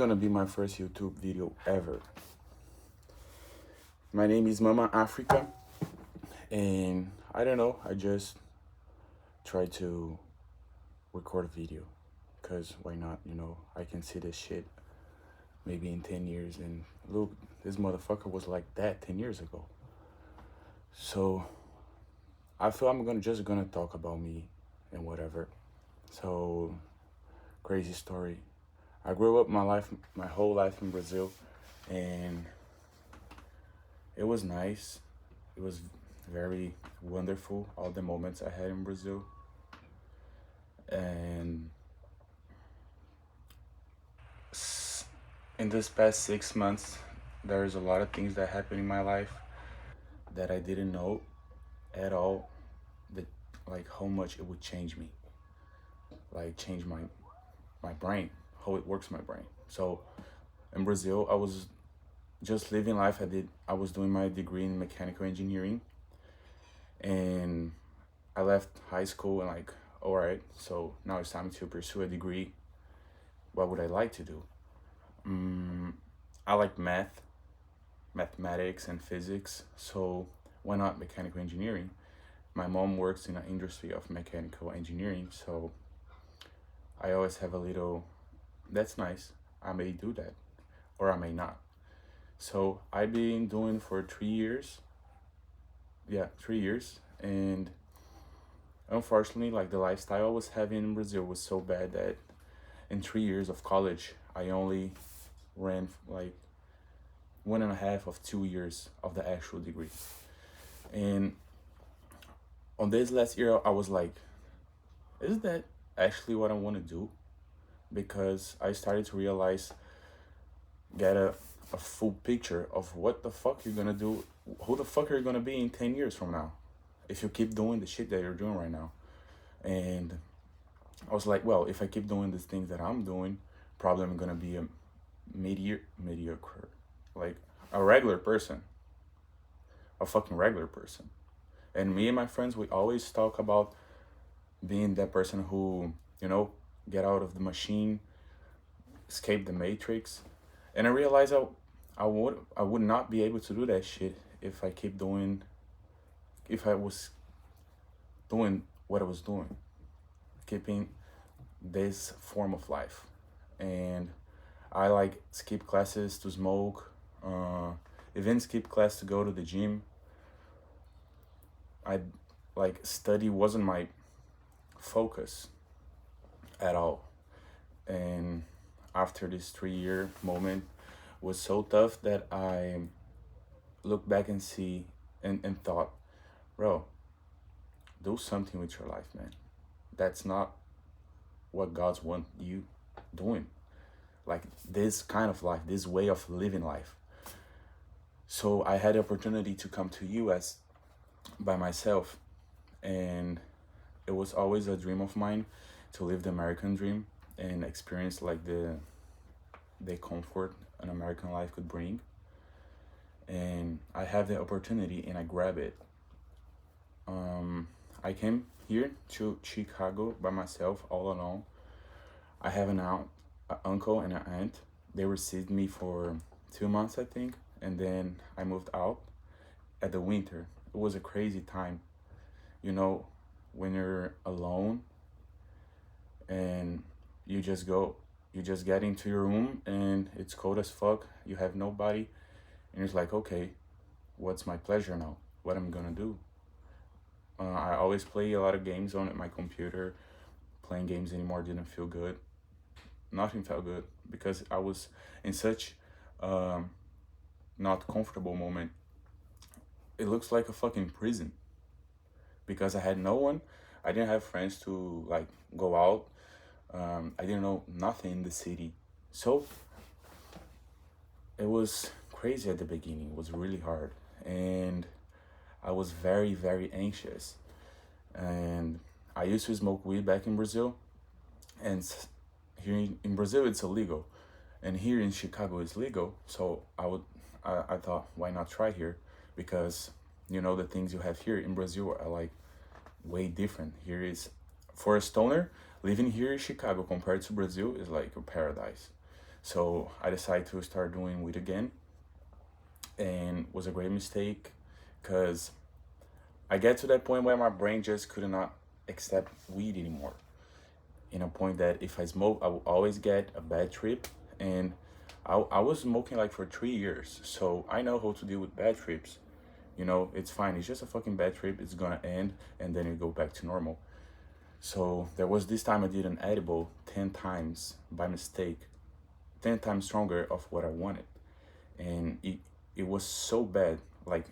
Gonna be my first YouTube video ever. My name is Mama Africa, and I don't know, I just try to record a video because why not? I can see this shit maybe in 10 years, and look, this motherfucker was like that 10 years ago. So I feel I'm gonna talk about me and whatever. So, crazy story. I grew up my whole life in Brazil, and it was nice. It was very wonderful, all the moments I had in Brazil. And in this past 6 months, there's a lot of things that happened in my life that I didn't know at all, that like how much it would change me, like change my brain, how it works my brain. So in Brazil, I was just living life. I was doing my degree in mechanical engineering, and I left high school and like, all right, so now it's time to pursue a degree. What would I like to do? I like mathematics and physics, so why not mechanical engineering? My mom works in an industry of mechanical engineering, so I always have a little, that's nice. I may do that, or I may not. So I've been doing for 3 years. Yeah, 3 years. And unfortunately, like the lifestyle I was having in Brazil was so bad that in 3 years of college, I only ran like 1.5 of 2 years of the actual degree. And on this last year, I was like, is that actually what I want to do? Because I started to realize, get a full picture of what the fuck you're gonna do, who the fuck are you gonna be in 10 years from now if you keep doing the shit that you're doing right now. And I was like, well, if I keep doing these things that I'm doing, probably I'm gonna be a mediocre, like a regular person, a fucking regular person. And me and my friends, we always talk about being that person who, get out of the machine, escape the matrix. And I realized I would not be able to do that shit if I was doing what I was doing, keeping this form of life. And I like skip classes to smoke, even skip class to go to the gym. I like study wasn't my focus at all. And after this 3 year moment was so tough that I looked back and see and thought, bro, do something with your life, man. That's not what God's want you doing. Like this kind of life, this way of living life. So I had the opportunity to come to US by myself, and it was always a dream of mine to live the American dream and experience like the comfort an American life could bring. And I have the opportunity and I grab it. I came here to Chicago by myself, all alone. I have an uncle and an aunt. They received me for 2 months, I think, and then I moved out at the winter. It was a crazy time, you know, when you're alone and you just get into your room and it's cold as fuck. You have nobody, and it's like, okay, what's my pleasure now? What I'm gonna do? I always play a lot of games on my computer. Playing games anymore didn't feel good. Nothing felt good because I was in such um, not comfortable moment. It looks like a fucking prison because I had no one. I didn't have friends to like go out. I didn't know nothing in the city, so it was crazy at the beginning. It was really hard, and I was very very anxious. And I used to smoke weed back in Brazil, and here in Brazil it's illegal, and here in Chicago it's legal. So I thought, why not try here? Because the things you have here in Brazil are like way different. Here is, for a stoner, living here in Chicago compared to Brazil is like a paradise. So I decided to start doing weed again, and was a great mistake because I get to that point where my brain just could not accept weed anymore. In a point that if I smoke, I will always get a bad trip. And I was smoking like for 3 years. So I know how to deal with bad trips. You know, it's fine. It's just a fucking bad trip. It's gonna end and then you go back to normal. So there was this time I did an edible 10 times by mistake, 10 times stronger of what I wanted. And it was so bad. Like,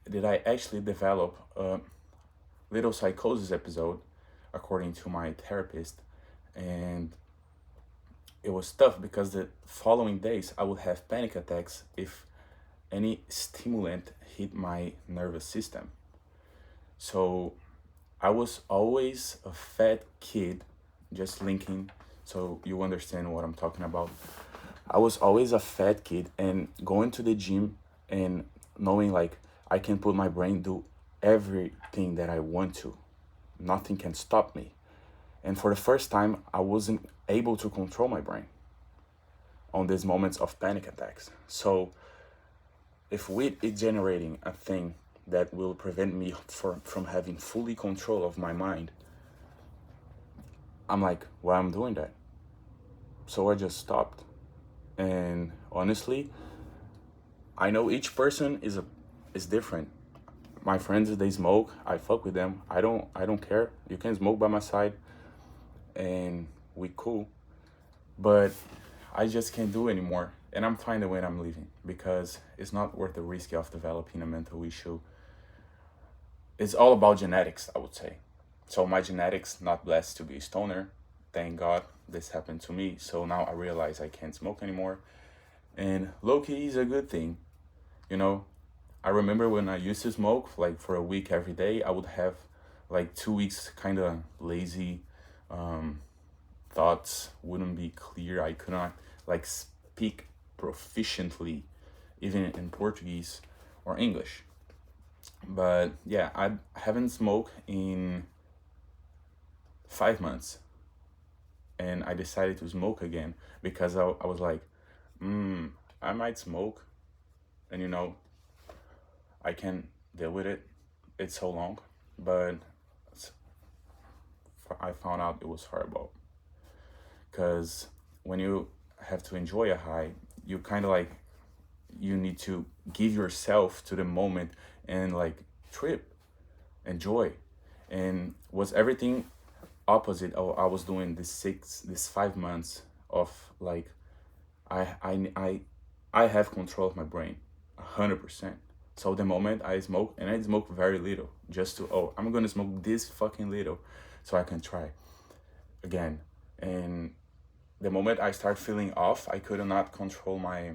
did I actually develop a little psychosis episode, according to my therapist? And it was tough because the following days I would have panic attacks if any stimulant hit my nervous system. So I was always a fat kid, just linking so you understand what I'm talking about. I was always a fat kid and going to the gym and knowing like I can put my brain do everything that I want to. Nothing can stop me. And for the first time, I wasn't able to control my brain on these moments of panic attacks. So if weed is generating a thing that will prevent me from having fully control of my mind, I'm like, why I'm doing that? So I just stopped. And honestly, I know each person is different. My friends, they smoke, I fuck with them. I don't care. You can smoke by my side and we cool. But I just can't do anymore. And I'm fine the way I'm living because it's not worth the risk of developing a mental issue. It's all about genetics, I would say. So my genetics not blessed to be a stoner. Thank God this happened to me. So now I realize I can't smoke anymore. And low key is a good thing. You know, I remember when I used to smoke like for a week every day, I would have like 2 weeks kind of lazy, um, thoughts wouldn't be clear. I could not like speak proficiently, even in Portuguese or English. But yeah, I haven't smoked in 5 months, and I decided to smoke again because I was like, I might smoke, and I can deal with it. It's so long, but I found out it was horrible because when you have to enjoy a high, you kind of like you need to give yourself to the moment and like trip, enjoy, and was everything opposite of I was doing this 5 months of like I I I I have control of my brain, 100%. So the moment I smoke, and I smoke very little, just to I'm gonna smoke this fucking little, so I can try again. And the moment I start feeling off, I could not control my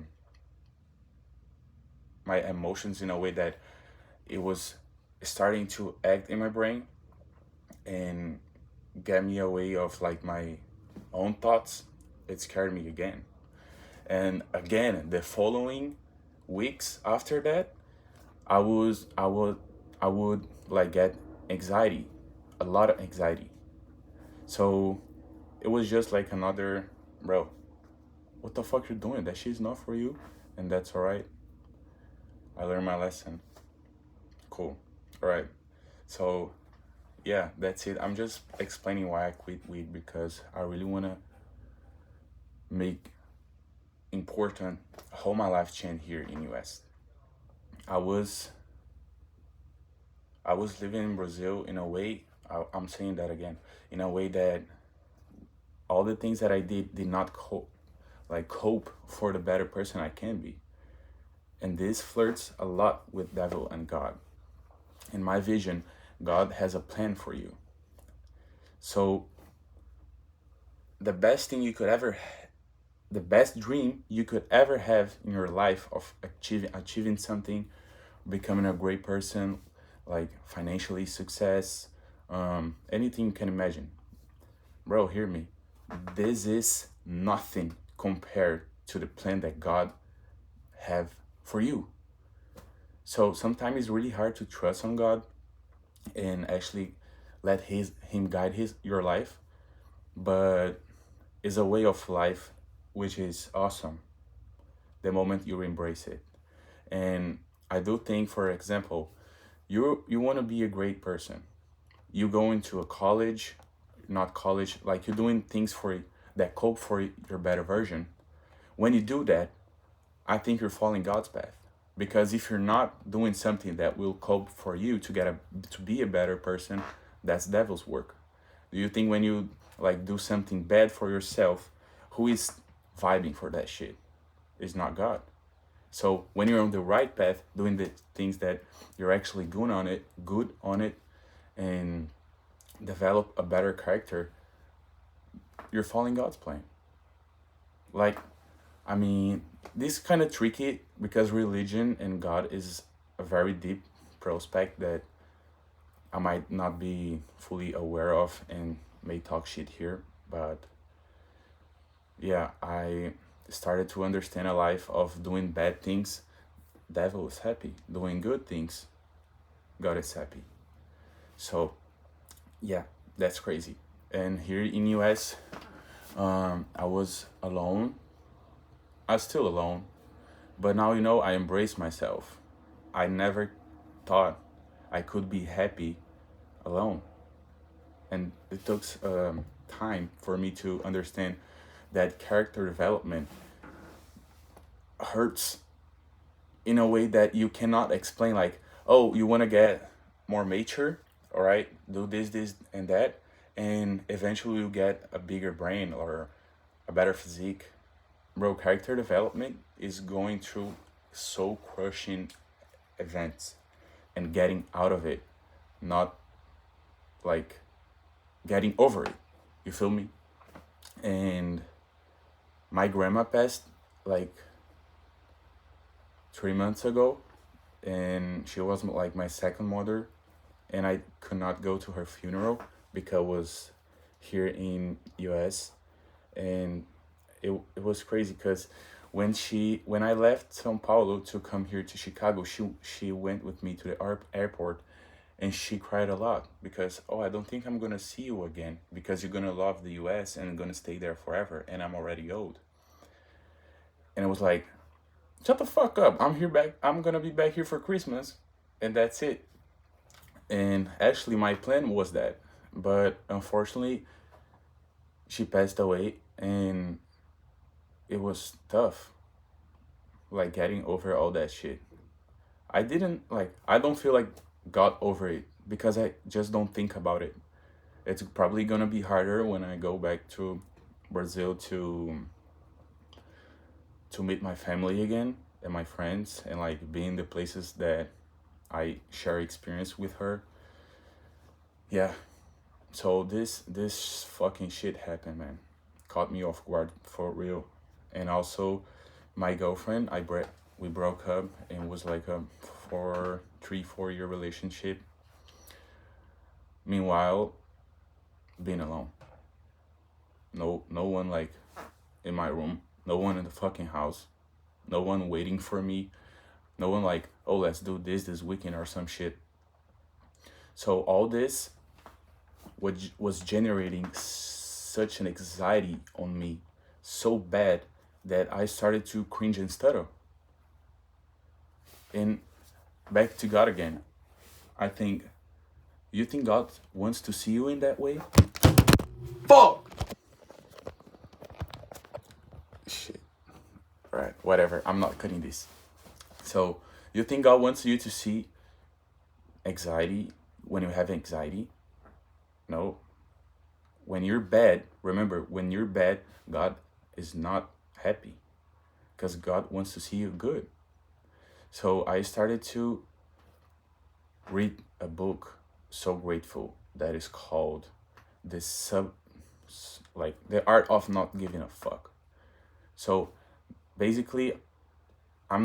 emotions in a way that it was starting to act in my brain and get me away of like my own thoughts. It scared me again. And again, the following weeks after that, I would like get anxiety, a lot of anxiety. So it was just like another, bro, what the fuck you're doing? That shit's not for you, and that's all right. I learned my lesson. Cool. All right. So yeah, that's it. I'm just explaining why I quit weed because I really wanna make important how my life changed here in US. I was I was living in Brazil in a way. I'm saying that again, in a way that all the things that I did not cope for the better person I can be. And this flirts a lot with devil and God. In my vision, God has a plan for you. So the best thing you could ever the best dream you could ever have in your life of achieving something, becoming a great person, like financially success, anything you can imagine. Bro, hear me. This is nothing compared to the plan that God have for you. So sometimes it's really hard to trust on God and actually let him guide his your life, but it's a way of life which is awesome the moment you embrace it. And I do think, for example, you want to be a great person. You go into a college, not college, like you're doing things for that cope for your better version. When you do that, I think you're following God's path. Because if you're not doing something that will cope for you to be a better person, that's devil's work. Do you think when you like do something bad for yourself, who is vibing for that shit? It's not God. So when you're on the right path, doing the things that you're actually good on it, and develop a better character, you're following God's plan. Like, I mean, this is kind of tricky because religion and God is a very deep prospect that I might not be fully aware of and may talk shit here, but yeah, I started to understand a life of doing bad things, devil is happy. Doing good things, God is happy. So yeah, that's crazy. And here in US, I was alone. I'm still alone, but now I embrace myself. I never thought I could be happy alone, and it took time for me to understand that character development hurts in a way that you cannot explain. Like, oh, you want to get more mature, all right, do this and that, and eventually you get a bigger brain or a better physique. Bro, character development is going through soul crushing events and getting out of it, not like getting over it. You feel me? And my grandma passed like 3 months ago, and she was like my second mother, and I could not go to her funeral because I was here in US. And it was crazy because when I left São Paulo to come here to Chicago, she went with me to the airport, and she cried a lot because, oh, I don't think I'm gonna see you again because you're gonna love the US and gonna stay there forever, and I'm already old. And it was like, shut the fuck up. I'm gonna be back here for Christmas, and that's it. And actually my plan was that, but unfortunately she passed away, and it was tough, like getting over all that shit. I don't feel like got over it because I just don't think about it. It's probably gonna be harder when I go back to Brazil to meet my family again and my friends, and like be in the places that I share experience with her. Yeah. So this fucking shit happened, man. Caught me off guard for real. And also my girlfriend, we broke up, and it was like a 4 year relationship. Meanwhile, being alone. No one like in my room. No one in the fucking house. No one waiting for me. No one like, oh, let's do this weekend or some shit. So all this was generating such an anxiety on me, so bad that I started to cringe and stutter. And back to God again. I think, you think God wants to see you in that way? Fuck! Shit. Alright, whatever. I'm not cutting this. So, you think God wants you to see anxiety when you have anxiety? No. When you're bad, remember, when you're bad, God is not happy because God wants to see you good. So I started to read a book, so grateful, that is called The Art of Not Giving a Fuck. So basically, I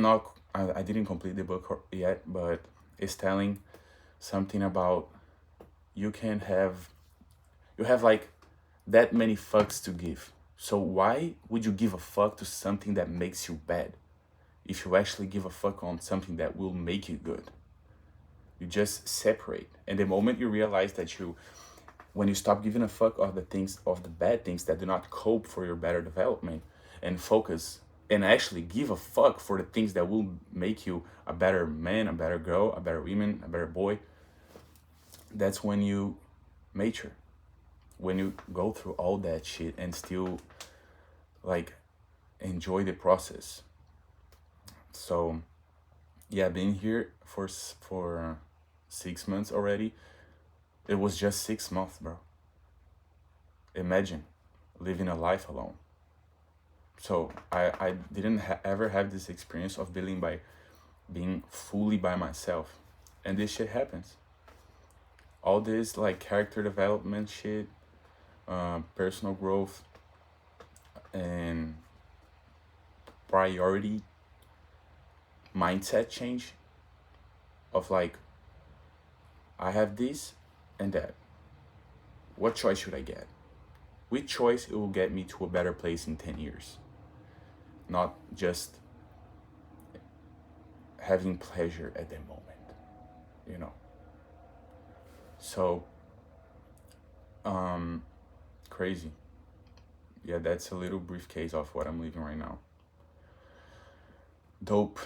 didn't complete the book yet, but it's telling something about you have like that many fucks to give. So why would you give a fuck to something that makes you bad if you actually give a fuck on something that will make you good? You just separate. And the moment you realize that when you stop giving a fuck of the bad things that do not cope for your better development, and focus and actually give a fuck for the things that will make you a better man, a better girl, a better woman, a better boy, that's when you mature. When you go through all that shit and still like enjoy the process. So yeah, being here for 6 months already. It was just 6 months, bro. Imagine living a life alone. So I didn't ever have this experience of being fully by myself, and this shit happens. All this like character development shit, personal growth, and priority mindset change of like I have this and that. What choice should I get? Which choice it will get me to a better place in 10 years? Not just having pleasure at the moment, you know. So um crazy. Yeah, that's a little briefcase of what I'm living right now. Dope.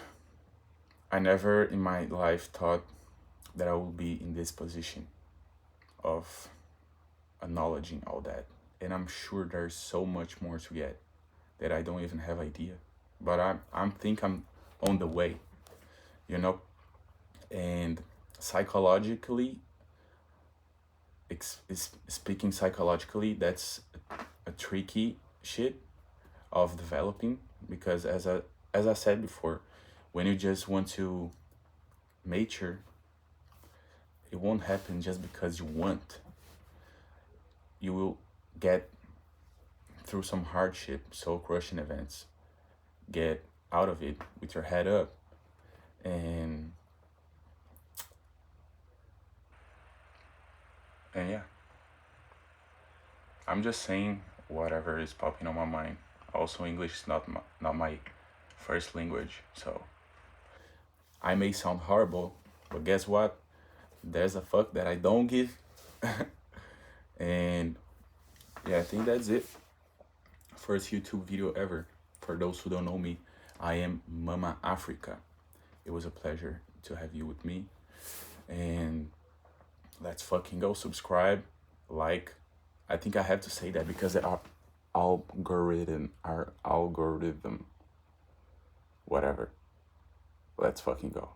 I never in my life thought that I would be in this position of acknowledging all that. And I'm sure there's so much more to get that I don't even have idea. But I'm think I'm on the way, you know? And psychologically, speaking psychologically, that's a tricky shit of developing because as I said before, when you just want to mature, it won't happen just because you want. You will get through some hardship, soul crushing events, get out of it with your head up, and yeah, I'm just saying whatever is popping on my mind. Also, English is not my first language, so I may sound horrible, but guess what? There's a fuck that I don't give. And yeah, I think that's it. First YouTube video ever. For those who don't know me, I am Mama Africa. It was a pleasure to have you with me. And let's fucking go. Subscribe, like. I think I have to say that because our algorithm, whatever. Let's fucking go.